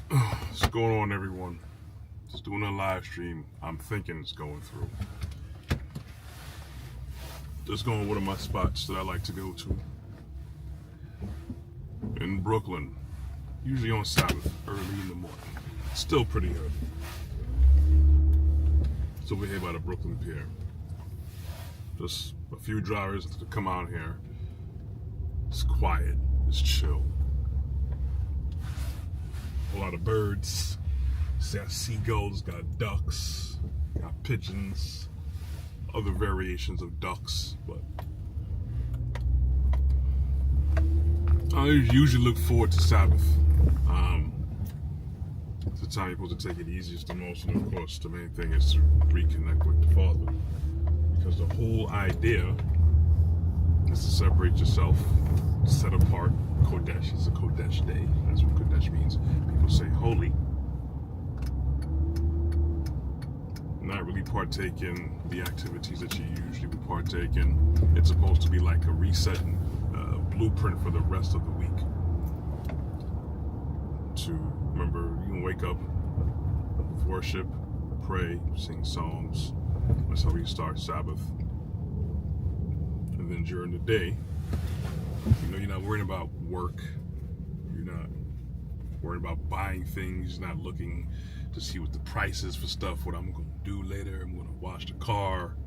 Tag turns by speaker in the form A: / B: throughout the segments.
A: What's going on, everyone? Just doing a live stream. I'm thinking it's going through. Just going to one of my spots that I like to go to in Brooklyn, usually on Sabbath, early in the morning. Still pretty early. It's over here by the Brooklyn Pier. Just a few drivers to come out here. It's quiet. It's chill. A lot of birds. Got seagulls, got ducks, got pigeons, other variations of ducks, but I usually look forward to Sabbath. It's the time you're supposed to take it easiest the most, and of course the main thing is to reconnect with the Father, because the whole idea is to separate yourself, set apart. Kodesh is a Kodesh day. That's what Kodesh means. People say holy. Not really partake in the activities that you usually would partake in. It's supposed to be like a reset blueprint for the rest of the week. To remember, you can wake up, worship, pray, sing songs. That's how we start Sabbath. And then during the day, you're not worrying about work. You're not worrying about buying things. You're not looking to see what the price is for stuff, what I'm going to do later. I'm going to wash the car.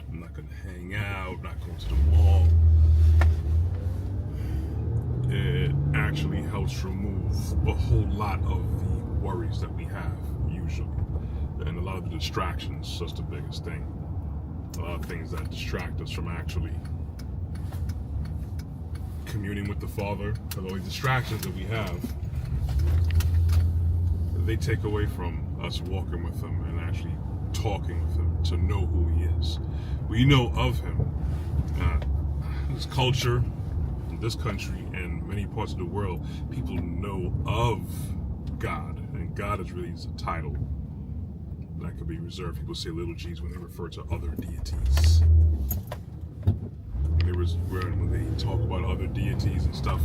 A: I'm not going to hang out, not going to the mall. It actually helps remove a whole lot of the worries that we have, usually. And a lot of the distractions, that's the biggest thing. A lot of things that distract us from actually communing with the Father. All the distractions that we have, they take away from us walking with Him and actually talking with Him to know who He is. We know of Him. This culture, this country, and many parts of the world, people know of God, and God is really a title that could be reserved. People say little g's when they refer to other deities. When they talk about other deities and stuff,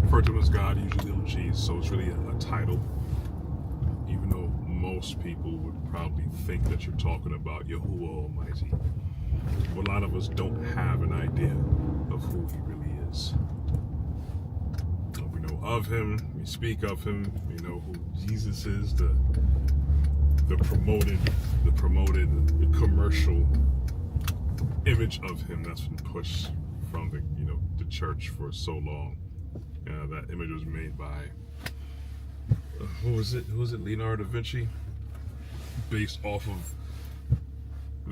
A: refer to them as God, usually little g's. So it's really a title, even though most people would probably think that you're talking about Yahuwah Almighty. But a lot of us don't have an idea of who He really is. We know of Him, we speak of Him, we know who Jesus is, the promoted, the commercial image of Him that's been pushed from the church for so long. That image was made by who was it? Leonardo da Vinci, based off of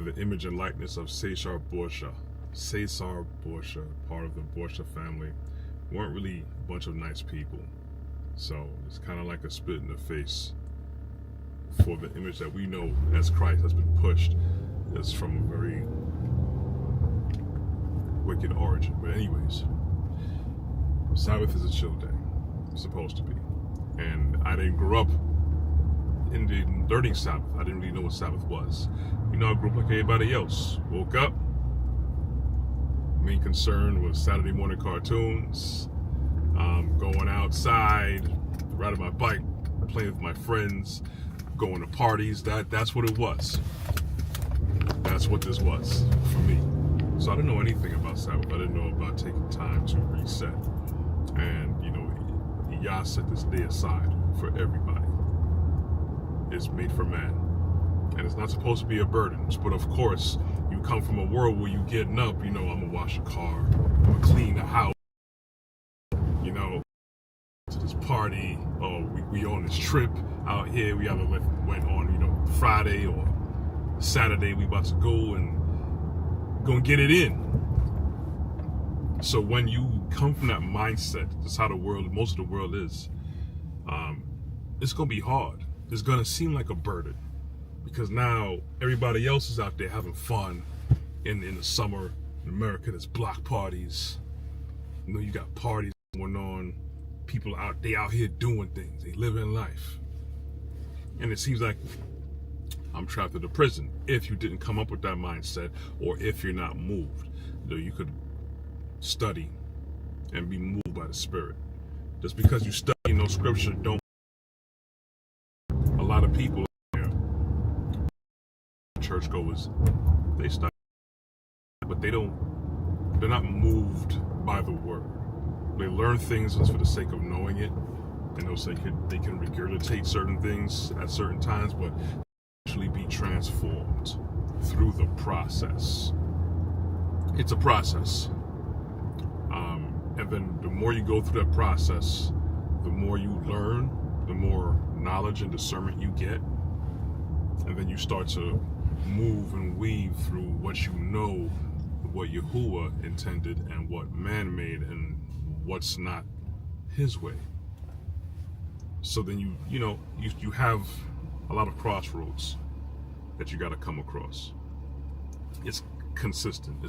A: the image and likeness of Caesar Borgia. Caesar Borgia, part of the Borgia family, weren't really a bunch of nice people. So it's kind of like a spit in the face for the image that we know as Christ has been pushed. It's from a very wicked origin. But anyways, Sabbath is a chill day. It's supposed to be. And I didn't grow up learning Sabbath. I didn't really know what Sabbath was. I grew up like everybody else. Woke up. Main concern was Saturday morning cartoons. Going outside, riding my bike, playing with my friends, going to parties. That's what it was. That's what this was for me. So I didn't know anything about Sabbath. I didn't know about taking time to reset. And, Yah set this day aside for everybody. It's made for man. And it's not supposed to be a burden. But of course, you come from a world where you getting up, I'm going to wash a car, I'm going to clean the house, to this party, we on this trip out here, we either went on, Friday or Saturday, we about to go and get it in. So when you come from that mindset, that's how most of the world is, it's going to be hard. It's going to seem like a burden, because now everybody else is out there having fun in the summer. In America, there's block parties. You got parties going on. People out here doing things. They living life. And it seems like I'm trapped in a prison if you didn't come up with that mindset, or if you're not moved. You could study and be moved by the Spirit. Just because you study scripture don't people here, churchgoers, they study, but they're not moved by the word. They learn things just for the sake of knowing it, and they can regurgitate certain things at certain times, but actually be transformed through the process. It's a process. And then the more you go through that process, the more you learn, the more knowledge and discernment you get. And then you start to move and weave through what you know, what Yahuwah intended and what man made and what's not his way. So then you have a lot of crossroads that you got to come across. It's consistent.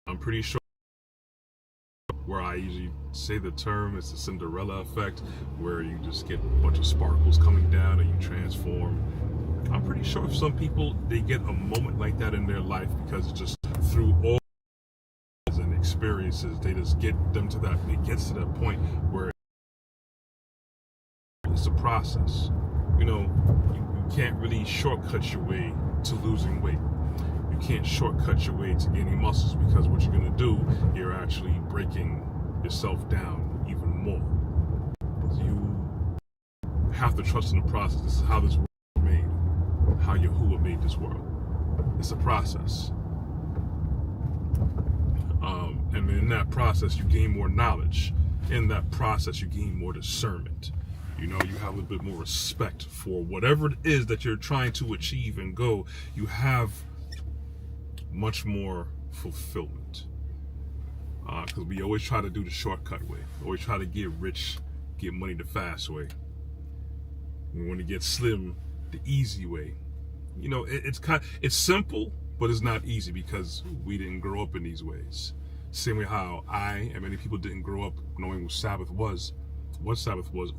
A: I'm pretty sure where I usually say the term, it's the Cinderella effect, where you just get a bunch of sparkles coming down and you transform. I'm pretty sure some people, they get a moment like that in their life because it's just through all and experiences, they just get them to that, it gets to that point where it's a process. You can't really shortcut your way to losing weight. You can't shortcut your way to gaining muscles, because what you're going to do, you're actually breaking yourself down even more. You have to trust in the process. This is how this world is made, how Yahuwah made this world. It's a process. And in that process, you gain more knowledge. In that process, you gain more discernment. You have a little bit more respect for whatever it is that you're trying to achieve and go. You have much more fulfillment. Because we always try to do the shortcut way. Always try to get rich, get money the fast way. We want to get slim the easy way. It's simple, but it's not easy because we didn't grow up in these ways. Same way how I and many people didn't grow up knowing what Sabbath was, or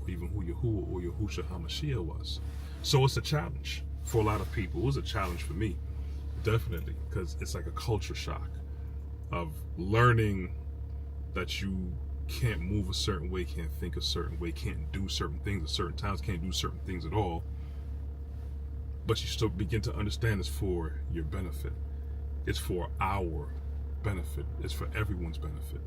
A: even who Yahuwah or Yahushua HaMashiach was. So it's a challenge for a lot of people. It was a challenge for me, definitely, because it's like a culture shock of learning that you can't move a certain way, can't think a certain way, can't do certain things at certain times, can't do certain things at all. But you still begin to understand it's for your benefit. It's for our benefit. It's for everyone's benefit.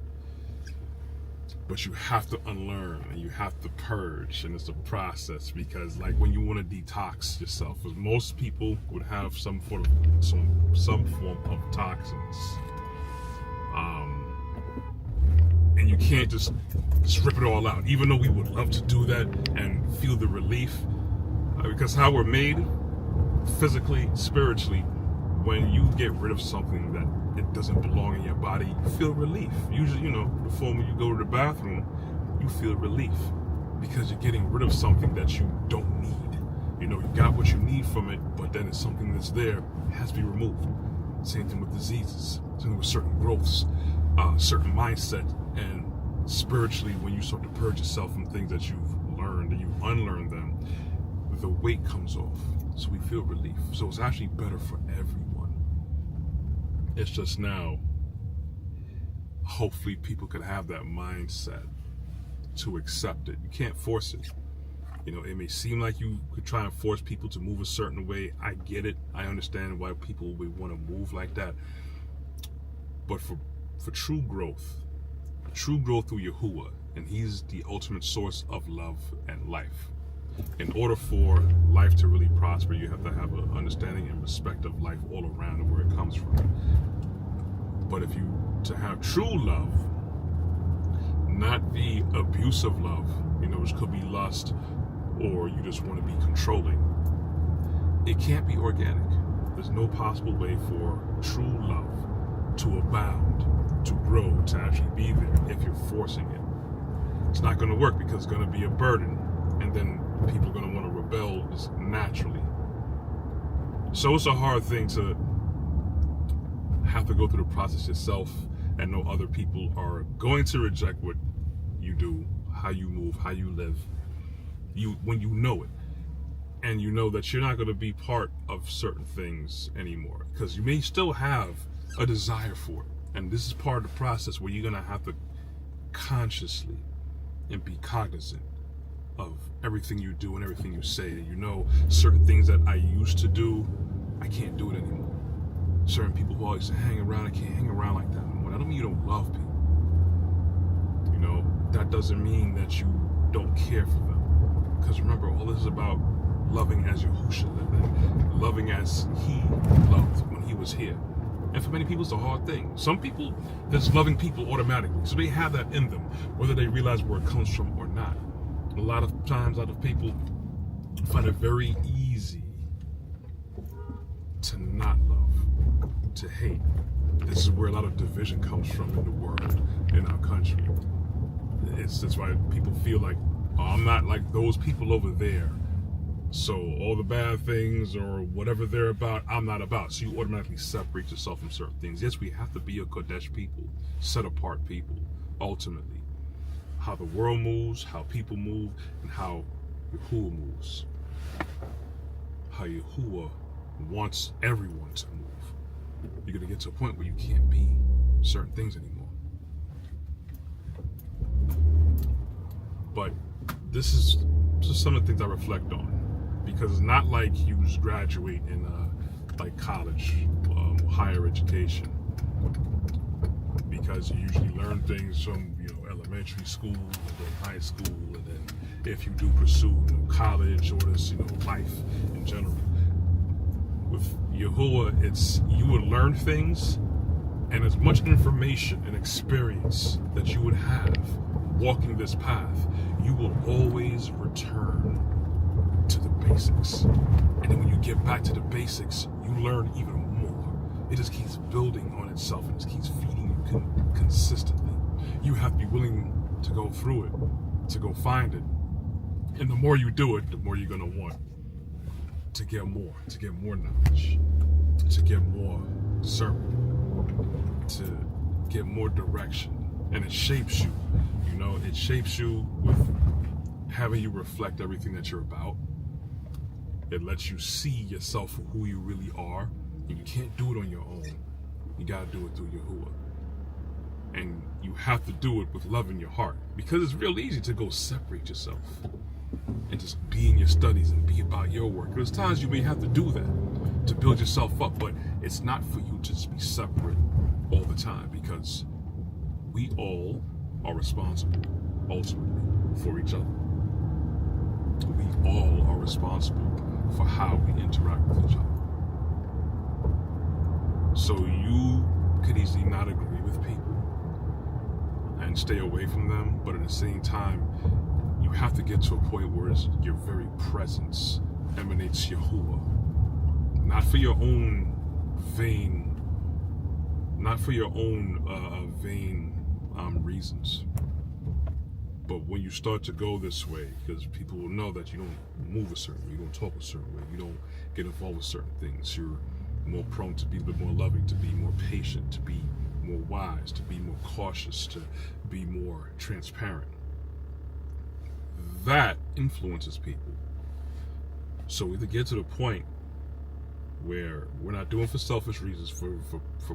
A: But you have to unlearn and you have to purge, and it's a process, because like when you want to detox yourself, because most people would have some form of toxins, and you can't just rip it all out, even though we would love to do that and feel the relief, because how we're made physically, spiritually, when you get rid of something that it doesn't belong in your body, you feel relief. Usually, before when you go to the bathroom, you feel relief because you're getting rid of something that you don't need. You got what you need from it, but then it's something that's there, it has to be removed. Same thing with diseases, same thing with certain growths, certain mindset, and spiritually, when you start to purge yourself from things that you've learned and you unlearn them, the weight comes off. So we feel relief. So it's actually better for everyone. It's just now, hopefully people could have that mindset to accept it. You can't force it. It may seem like you could try and force people to move a certain way. I get it. I understand why people would want to move like that. But for true growth through Yahuwah, and he's the ultimate source of love and life. In order for life to really prosper, you have to have an understanding and respect of life all around and where it comes from. But to have true love, not the abusive love, which could be lust, or you just want to be controlling, it can't be organic. There's no possible way for true love to abound, to grow, to actually be there if you're forcing it. It's not going to work because it's going to be a burden, and then people are going to want to rebel just naturally. So it's a hard thing to have to go through the process yourself and know other people are going to reject what you do, how you move, how you live. When you know it, and you know that you're not going to be part of certain things anymore, because you may still have a desire for it. And this is part of the process where you're going to have to consciously and be cognizant of everything you do and everything you say. You know, certain things that I used to do, I can't do it anymore. Certain people who always hang around, I can't hang around like that anymore. That don't mean you don't love people. You know, that doesn't mean that you don't care for them. Because remember, all this is about loving as Yahusha lived, and loving as he loved when he was here. And for many people, it's a hard thing. Some people, there's loving people automatically. So they have that in them, whether they realize where it comes from or not. A lot of times, a lot of people find it very easy to not love, to hate. This is where a lot of division comes from in the world, in our country. That's why people feel like, oh, I'm not like those people over there. So all the bad things or whatever they're about, I'm not about. So you automatically separate yourself from certain things. Yes, we have to be a Kodesh people, set apart people, ultimately. How the world moves, how people move, and how Yahuwah moves. How Yahuwah wants everyone to move. You're going to get to a point where you can't be certain things anymore. But this is just some of the things I reflect on. Because it's not like you just graduate in like college, higher education. Because you usually learn things from elementary school, and then high school, and then if you do pursue college or this life in general. With Yahuwah, it's you would learn things, and as much information and experience that you would have walking this path, you will always return to the basics. And then when you get back to the basics, you learn even more. It just keeps building on itself and just keeps feeding you consistently. You have to be willing to go through it, to go find it. And the more you do it, the more you're going to want to get more knowledge, to get more discernment, to get more direction. And it shapes you, it shapes you with having you reflect everything that you're about. It lets you see yourself for who you really are. And you can't do it on your own. You got to do it through Yahuwah. And you have to do it with love in your heart. Because it's real easy to go separate yourself and just be in your studies and be about your work. There's times you may have to do that to build yourself up, but it's not for you to just be separate all the time, because we all are responsible, ultimately, for each other. We all are responsible for how we interact with each other. So you could easily not agree with people and stay away from them, but at the same time, you have to get to a point where your very presence emanates Yahuwah. Not for your own vain reasons. But when you start to go this way, because people will know that you don't move a certain way, you don't talk a certain way, you don't get involved with certain things, you're more prone to be a bit more loving, to be more patient, to be more wise, to be more cautious, to be more transparent. That influences people. So we either get to the point where we're not doing it for selfish reasons, for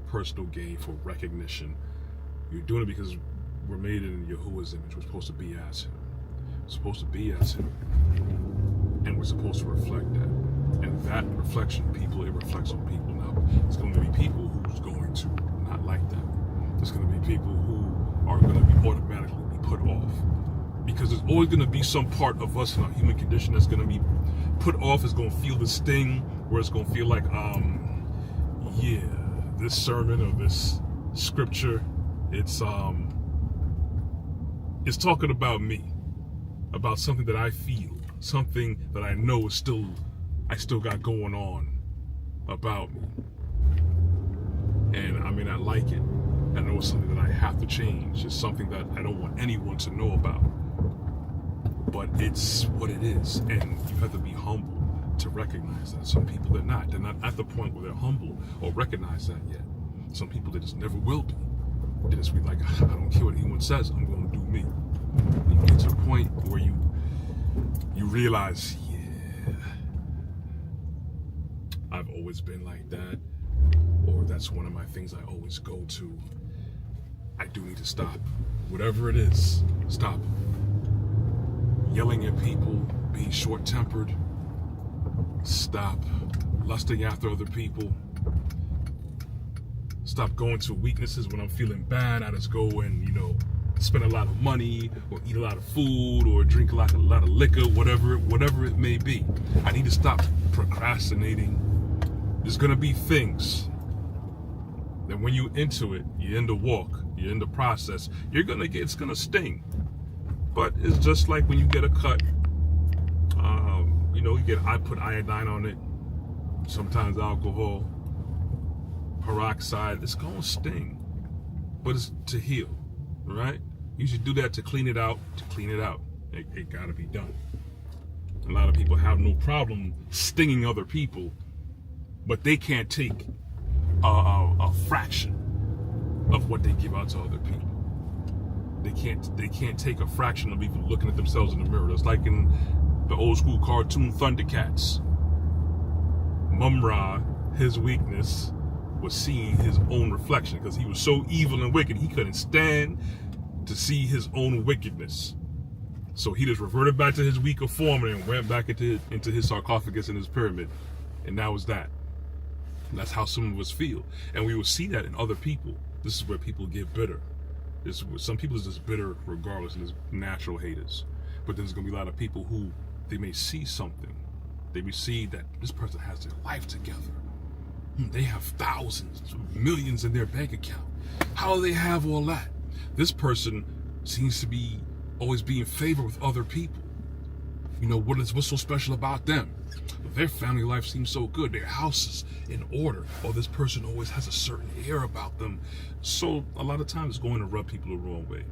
A: personal gain, for recognition. You're doing it because we're made in Yahuwah's image. We're supposed to be as him. We're supposed to be as him. And we're supposed to reflect that. And that reflection, it reflects on people. Now, it's going to be people who's going to not like that. There's going to be people who are going to be automatically be put off. Because there's always going to be some part of us in our human condition that's going to be put off. It's going to feel the sting, where it's going to feel like, this sermon or this scripture, it's talking about me, about something that I feel, something that I know I still got going on about me. And I may not like it. I know it's something that I have to change. It's something that I don't want anyone to know about. But it's what it is. And you have to be humble to recognize that. Some people are not. They're not at the point where they're humble or recognize that yet. Some people, they just never will be. They just be like, I don't care what anyone says, I'm going to do me. And you get to a point where you realize, I've always been like that, or that's one of my things I always go to. I do need to stop. Whatever it is, stop. yelling at people, being short-tempered. Stop lusting after other people. Stop going to weaknesses. When I'm feeling bad, I just go and, spend a lot of money or eat a lot of food or drink a lot of liquor, whatever it may be. I need to stop procrastinating. There's going to be things that when you're into it, you're in the walk, you're in the process, it's going to sting. But it's just like when you get a cut, I put iodine on it, sometimes alcohol, peroxide. It's going to sting, but it's to heal, right? You should do that to clean it out, It got to be done. A lot of people have no problem stinging other people, but they can't take a fraction of what they give out to other people. They can't take a fraction of even looking at themselves in the mirror. It's like in the old school cartoon Thundercats. Mumra, his weakness was seeing his own reflection because he was so evil and wicked he couldn't stand to see his own wickedness. So he just reverted back to his weaker form and went back into his sarcophagus and his pyramid. And that was that. And that's how some of us feel. And we will see that in other people. This is where people get bitter. Some people is just bitter regardless, and there's natural haters. But there's going to be a lot of people who, they may see something. They may see that this person has their life together. They have thousands, millions in their bank account. How do they have all that? This person seems to be always be in favor with other people. What's so special about them? Their family life seems so good. Their house is in order. Or this person always has a certain air about them. So a lot of times it's going to rub people the wrong way.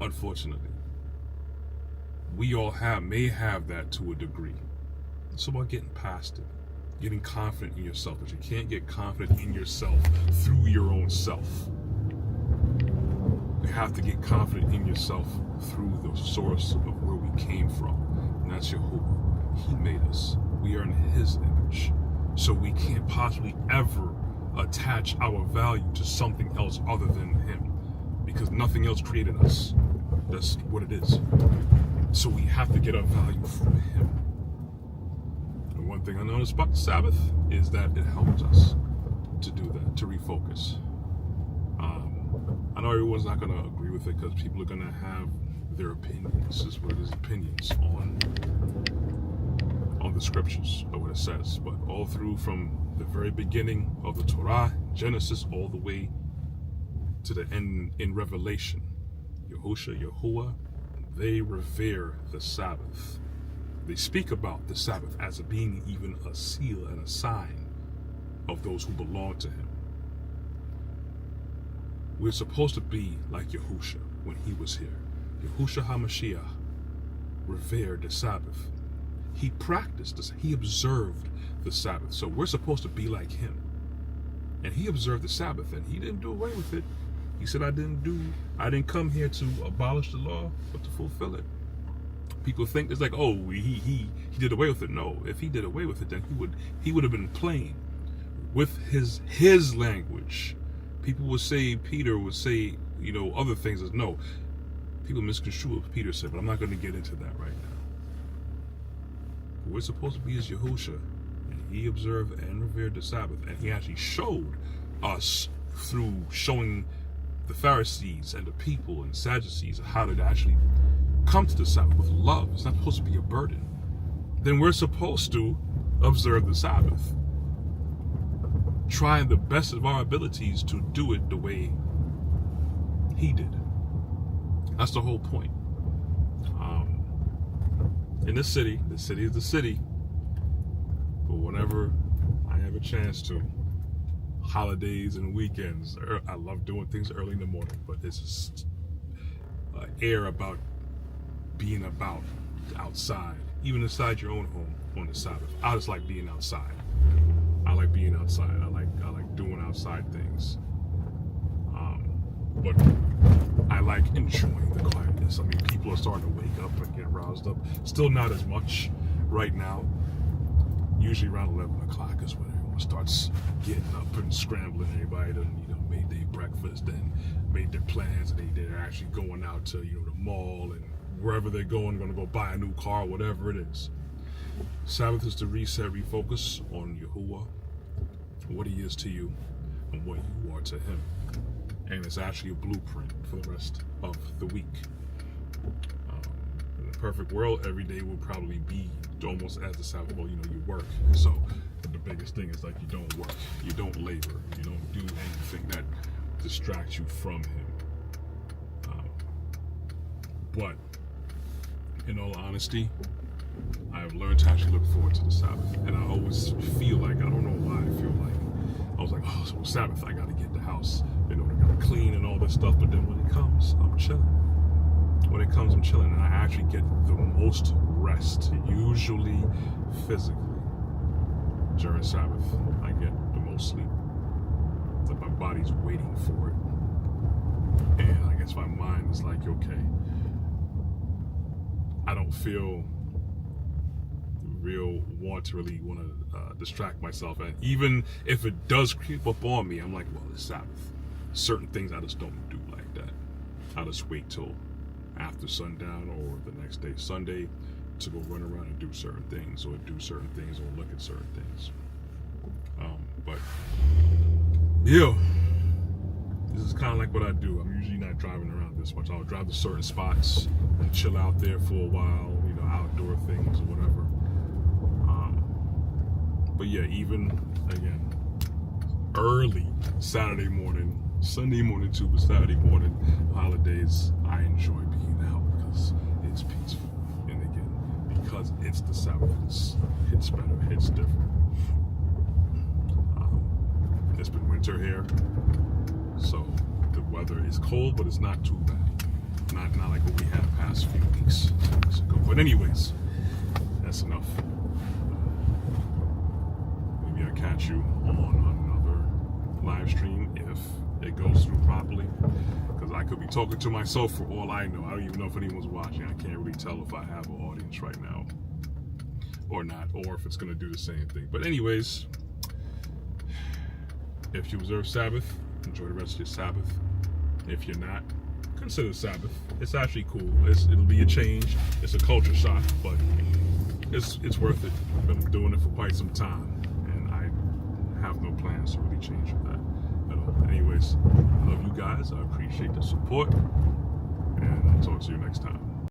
A: Unfortunately, we all may have that to a degree. It's about getting past it, getting confident in yourself. But you can't get confident in yourself through your own self. You have to get confident in yourself through the source of where we came from. And that's Yahuwah. He made us. We are in His image. So we can't possibly ever attach our value to something else other than Him. Because nothing else created us. That's what it is. So we have to get our value from Him. And one thing I noticed about the Sabbath is that it helps us to do that, to refocus. I know everyone's not going to agree with it because people are going to have their opinions. This is where there's opinions on the scriptures or what it says. But all through from the very beginning of the Torah, Genesis, all the way to the end in Revelation, Yahuwah, they revere the Sabbath. They speak about the Sabbath as being even a seal and a sign of those who belong to Him. We're supposed to be like Yahusha when he was here. Yahushua HaMashiach revered the Sabbath. He practiced this. He observed the Sabbath. So we're supposed to be like him. And he observed the Sabbath, and he didn't do away with it. He said, I didn't come here to abolish the law, but to fulfill it. People think it's like, oh, he did away with it. No, if he did away with it, then he would have been playing with his language. People would say, Peter would say, other things. No, people misconstrue what Peter said, but I'm not going to get into that right now. But we're supposed to be as Yahushua, and he observed and revered the Sabbath, and he actually showed us through showing the Pharisees and the people and Sadducees how to actually come to the Sabbath with love. It's not supposed to be a burden. Then we're supposed to observe the Sabbath, trying the best of our abilities to do it the way he did. That's the whole point. In the city is the city, but whenever I have a chance to, holidays and weekends, I love doing things early in the morning, but it's just air about being about outside, even inside your own home on the Sabbath. I just like being outside. I like being outside. I like doing outside things. But I like enjoying the quietness. I mean, people are starting to wake up and get roused up. Still not as much right now. Usually around 11 o'clock is when everyone starts getting up and scrambling. Everybody done, made their breakfast and made their plans, and they're actually going out to, the mall and wherever they're going to go buy a new car, whatever it is. Sabbath is to reset, refocus on Yahuwah, what he is to you, and what you are to him. And it's actually a blueprint for the rest of the week. In a perfect world, every day will probably be almost as the Sabbath. Well, you work. So the biggest thing is like you don't work, you don't labor, you don't do anything that distracts you from him. But in all honesty, I have learned to actually look forward to the Sabbath. And I always feel like, I don't know why, I feel like, I was like, oh, so Sabbath, I got to get the house, I got to clean and all this stuff. But then when it comes, I'm chilling. When it comes, I'm chilling. And I actually get the most rest, usually physically. During Sabbath, I get the most sleep. It's like my body's waiting for it. And I guess my mind is like, okay, I don't feel real want to distract myself. And even if it does creep up on me, I'm like, well, it's Sabbath. Certain things I just don't do like that. I just wait till after sundown or the next day, Sunday, to go run around and do certain things, or do certain things, or look at certain things. But yeah, this is kind of like what I do. I'm usually not driving around this much. I'll drive to certain spots and chill out there for a while, outdoor things or whatever. But yeah, even again, early Saturday morning, Sunday morning too, but Saturday morning, holidays, I enjoy being out because it's peaceful. And again, because it's the Sabbath, it's better, it's different. It's been winter here, so the weather is cold, but it's not too bad. Not like what we had the past few weeks ago. But anyways, that's enough. Maybe I'll catch you on another live stream if it goes through properly. Because I could be talking to myself for all I know. I don't even know if anyone's watching. I can't really tell if I have an audience right now or not, or if it's going to do the same thing. But anyways, if you observe Sabbath, enjoy the rest of your Sabbath. If you're not, consider Sabbath. It's actually cool. It'll be a change. It's a culture shock, but it's worth it. I've been doing it for quite some time, and I have no plans to really change that at all. Anyways, I love you guys. I appreciate the support, and I'll talk to you next time.